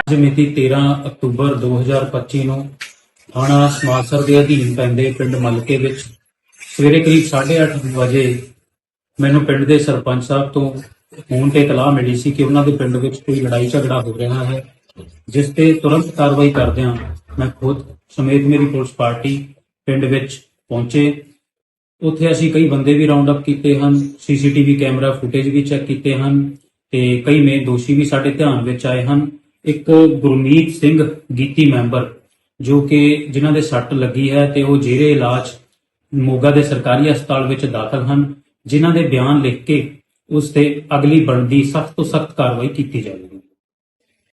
ਅੱਜ ਮਿਤੀ 13 ਅਕਤੂਬਰ 2025 ਨੂੰ ਥਾਣਾ ਸਮਾਸਰ ਦੇ ਅਧੀਨ ਪੈਂਦੇ ਪਿੰਡ ਮਲਕੇ ਵਿੱਚ ਸਵੇਰੇ ਕਰੀਬ 8:30 ਵਜੇ ਮੈਨੂੰ ਪਿੰਡ ਦੇ ਸਰਪੰਚ ਸਾਹਿਬ ਤੋਂ ਫੋਨ ਤੇ ਇਤਲਾਹ ਮਿਲੀ ਸੀ ਕਿ ਉਹਨਾਂ ਦੇ ਪਿੰਡ ਵਿੱਚ ਕੋਈ ਲੜਾਈ ਝਗੜਾ ਹੋ ਰਿਹਾ ਹੈ, ਜਿਸ ਤੇ ਤੁਰੰਤ ਕਾਰਵਾਈ ਕਰਦਿਆਂ ਮੈਂ ਖੁਦ ਸਮੇਤ ਮੇਰੀ ਪੁਲਿਸ ਪਾਰਟੀ ਪਿੰਡ ਵਿੱਚ ਪਹੁੰਚੇ। ਉੱਥੇ ਅਸੀਂ ਕਈ ਬੰਦੇ ਵੀ ਰਾਉਂਡ ਅਪ ਕੀਤੇ ਹਨ, ਸੀਸੀਟੀਵੀ ਕੈਮਰਾ ਫੁਟੇਜ ਵੀ ਚੈੱਕ ਕੀਤੇ ਹਨ ਤੇ ਕਈ ਮੇਨ ਦੋਸ਼ੀ ਵੀ ਸਾਡੇ ਧਿਆਨ ਵਿੱਚ ਆਏ ਹਨ। ਇੱਕ ਗੁਰਮੀਤ ਸਿੰਘ ਗੀਤੀ ਮੈਂਬਰ ਜੋ ਕਿ ਜਿਨ੍ਹਾਂ ਦੇ ਸੱਟ ਲੱਗੀ ਹੈ ਤੇ ਉਹ ਜੇਰੇ ਇਲਾਜ ਮੋਗਾ ਦੇ ਸਰਕਾਰੀ ਹਸਪਤਾਲ ਵਿੱਚ ਦਾਖਲ ਹਨ, ਜਿਨ੍ਹਾਂ ਦੇ ਬਿਆਨ ਲਿਖ ਕੇ ਉਸ ਤੇ ਅਗਲੀ ਬਣਦੀ ਸਖਤ ਤੋਂ ਸਖਤ ਕਾਰਵਾਈ ਕੀਤੀ ਜਾਵੇ।